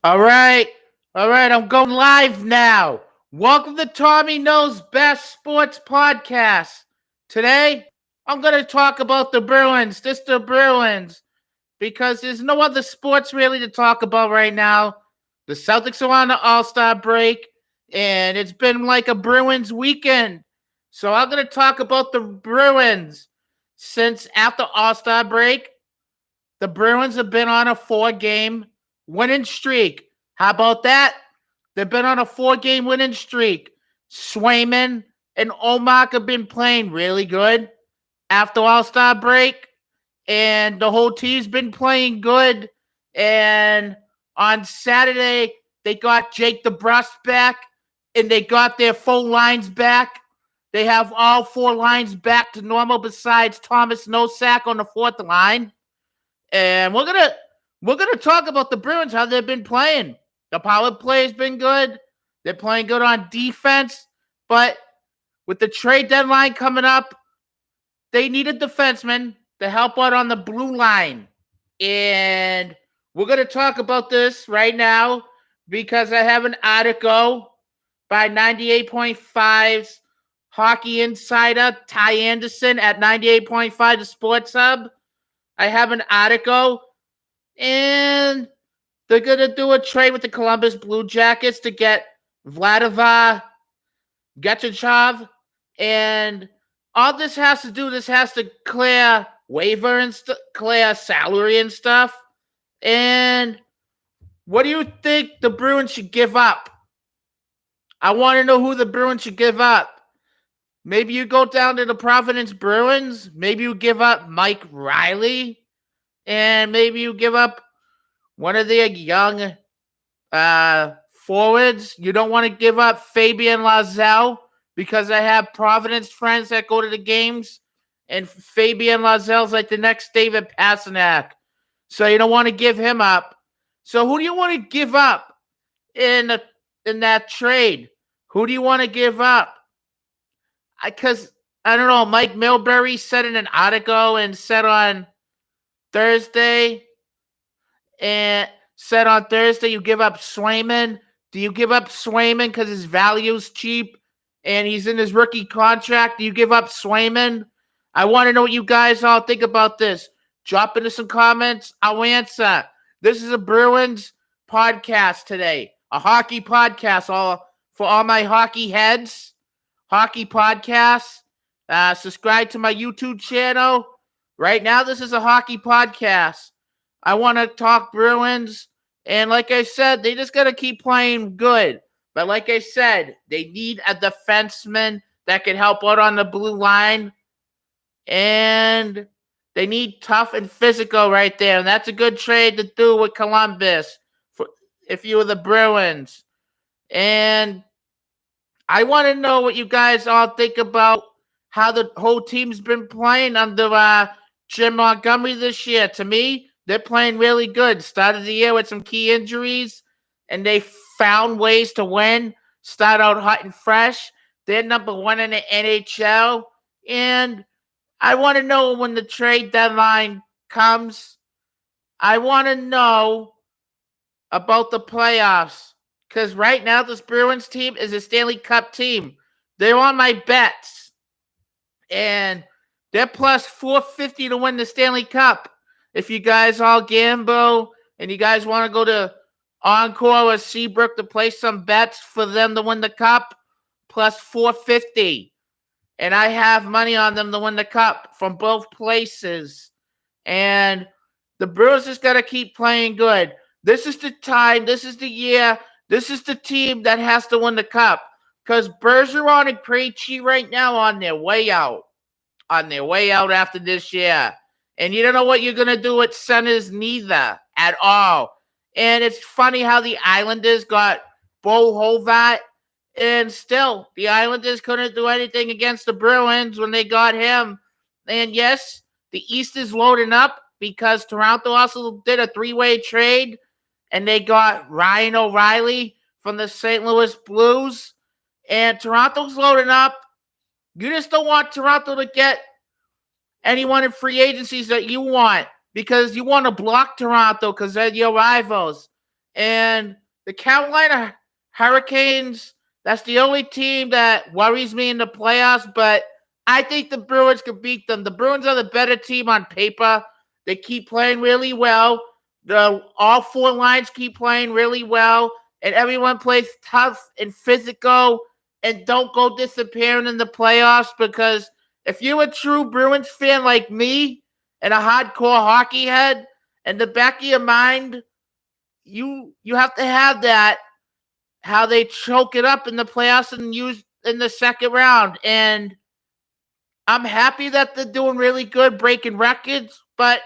All right. All right. I'm going live now. Welcome to Tommy Knows Best Sports Podcast. Today, I'm going to talk about the Bruins, just the Bruins, because there's no other sports really to talk about right now. The Celtics are on the All-Star break, and it's been like a Bruins weekend. So I'm going to talk about the Bruins. Since after All-Star break, the Bruins have been on a 4-game winning streak. How about that? They've been on a 4-game winning streak. Swayman and Omak have been playing really good after All-Star break, and the whole team's been playing good. And on Saturday, they got Jake DeBrusque back, and they got their full lines back. They have all 4 lines back to normal besides Thomas Nosak on the 4th line. And we're gonna talk about the Bruins, how they've been playing. The power play has been good. They're playing good on defense, but with the trade deadline coming up, they need a defenseman to help out on the blue line. And we're gonna talk about this right now because I have an article by 98.5's Hockey Insider, Ty Anderson at 98.5 The Sports Hub. I have an article, and they're going to do a trade with the Columbus Blue Jackets to get Vladimir Getchachov. And all this has to clear waiver and clear salary and stuff. And what do you think the Bruins should give up? I want to know who the Bruins should give up. Maybe you go down to the Providence Bruins. Maybe you give up Mike Riley. And maybe you give up one of their young forwards. You don't want to give up Fabian Lazelle because I have Providence friends that go to the games. And Fabian Lazelle's like the next David Pastrnak. So you don't want to give him up. So who do you want to give up in that trade? Who do you want to give up? Because, I don't know, Mike Milbury said in an article and said on Thursday you give up Swayman. Do you give up Swayman because his value's cheap and he's in his rookie contract? Do you give up Swayman? I want to know what you guys all think about this. Drop into some comments. I'll answer. This is a Bruins podcast today. A hockey podcast for all my hockey heads. Hockey podcast. Subscribe to my YouTube channel. Right now, this is a hockey podcast. I want to talk Bruins. And like I said, they just got to keep playing good. But like I said, they need a defenseman that can help out on the blue line. And they need tough and physical right there. And that's a good trade to do with Columbus if you were the Bruins. And I want to know what you guys all think about how the whole team's been playing under Jim Montgomery this year. To me, they're playing really good. Started the year with some key injuries, and they found ways to win. Start out hot and fresh. They're number 1 in the NHL. And I want to know when the trade deadline comes. I want to know about the playoffs. Because right now, this Bruins team is a Stanley Cup team. They're on my bets. And they're plus 450 to win the Stanley Cup. If you guys all gamble and you guys want to go to Encore or Seabrook to play some bets for them to win the Cup, plus 450. And I have money on them to win the Cup from both places. And the Bruins just got to keep playing good. This is the time. This is the year. This is the team that has to win the Cup. Because Bergeron and Krejci right now on their way out. On their way out after this year. And you don't know what you're going to do with centers neither at all. And it's funny how the Islanders got Bo Horvat. And still, the Islanders couldn't do anything against the Bruins when they got him. And yes, the East is loading up because Toronto also did a 3-way trade. And they got Ryan O'Reilly from the St. Louis Blues. And Toronto's loading up. You just don't want Toronto to get anyone in free agencies that you want. Because you want to block Toronto because they're your rivals. And the Carolina Hurricanes, that's the only team that worries me in the playoffs, but I think the Bruins could beat them. The Bruins are the better team on paper. They keep playing really well. All four lines keep playing really well, and everyone plays tough and physical and don't go disappearing in the playoffs, because if you're a true Bruins fan like me and a hardcore hockey head, in the back of your mind, you have to have that, how they choke it up in the playoffs and use in the second round. And I'm happy that they're doing really good, breaking records. But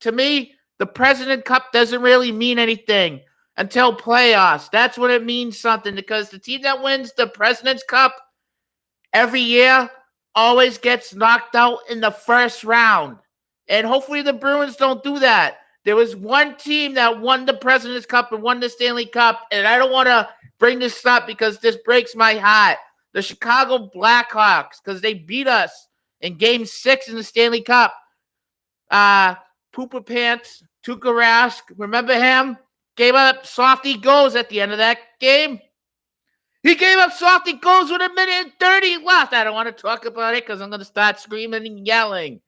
to me, the President Cup doesn't really mean anything until playoffs. That's when it means something, because the team that wins the President's Cup every year always gets knocked out in the first round. And hopefully the Bruins don't do that. There was one team that won the President's Cup and won the Stanley Cup, and I don't want to bring this up because this breaks my heart. The Chicago Blackhawks, because they beat us in Game 6 in the Stanley Cup. Pooper Pants, Tuukka Rask, remember him? Gave up softy goals at the end of that game. He gave up softy goals with 1:30 left. I don't want to talk about it because I'm going to start screaming and yelling.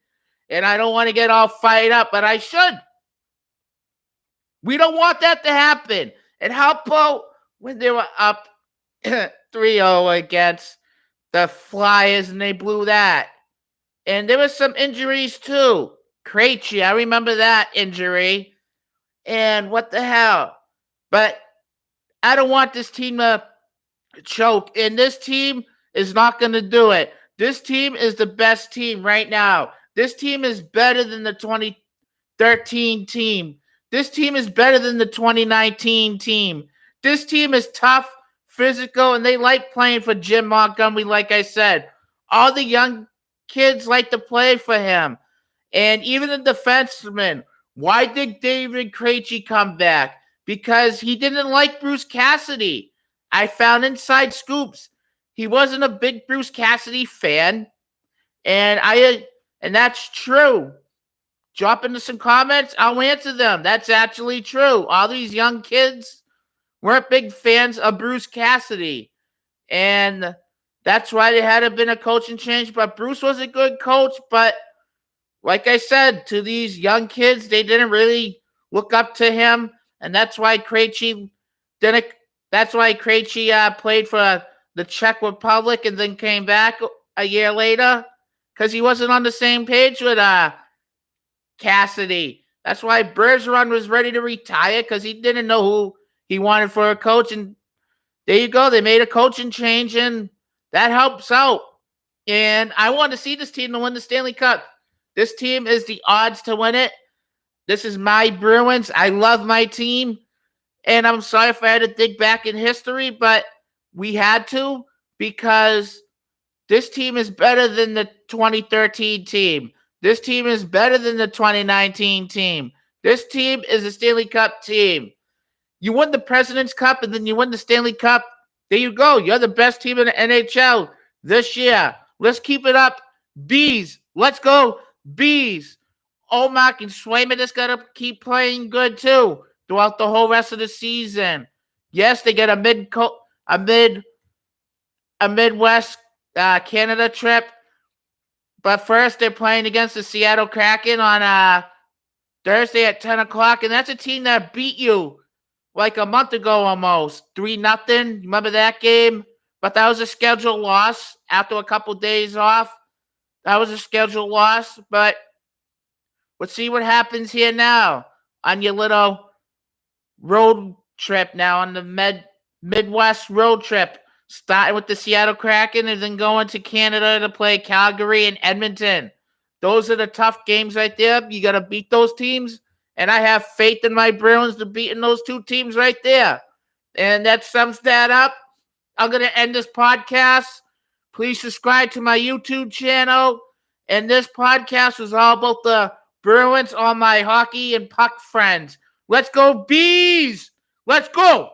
And I don't want to get all fired up, but I should. We don't want that to happen. And how about when they were up 3-0 against the Flyers and they blew that? And there were some injuries too. Krejci, I remember that injury. And what the hell? But I don't want this team to choke. And this team is not going to do it. This team is the best team right now. This team is better than the 2013 team. This team is better than the 2019 team. This team is tough, physical, and they like playing for Jim Montgomery, like I said. All the young kids like to play for him. And even the defensemen. Why did David Krejci come back? Because he didn't like Bruce Cassidy. I found inside scoops. He wasn't a big Bruce Cassidy fan. And that's true. Drop into some comments. I'll answer them. That's actually true. All these young kids weren't big fans of Bruce Cassidy. And that's why there had to have been a coaching change. But Bruce was a good coach. But like I said, to these young kids, they didn't really look up to him. And that's why Krejci played for the Czech Republic and then came back a year later. Because he wasn't on the same page with Cassidy. That's why Bergeron was ready to retire, because he didn't know who he wanted for a coach. And there you go. They made a coaching change, and that helps out. And I want to see this team to win the Stanley Cup. This team is the odds to win it. This is my Bruins. I love my team. And I'm sorry if I had to dig back in history, but we had to, because this team is better than the 2013 team. This team is better than the 2019 team. This team is a Stanley Cup team. You win the President's Cup and then you win the Stanley Cup. There you go. You're the best team in the NHL this year. Let's keep it up. Bees. Let's go. Bees. Omar and Swayman just got to keep playing good too throughout the whole rest of the season. Yes, they get a Midwest Canada trip. But first, they're playing against the Seattle Kraken on Thursday at 10 o'clock. And that's a team that beat you like a month ago almost. 3-0. Remember that game? But that was a scheduled loss after a couple days off. That was a scheduled loss. But let's see what happens here now on your little road trip now, on the Midwest road trip. Starting with the Seattle Kraken and then going to Canada to play Calgary and Edmonton. Those are the tough games right there. You got to beat those teams. And I have faith in my Bruins to beating those two teams right there. And that sums that up. I'm going to end this podcast. Please subscribe to my YouTube channel. And this podcast was all about the Bruins, all my hockey and puck friends. Let's go, Bees! Let's go!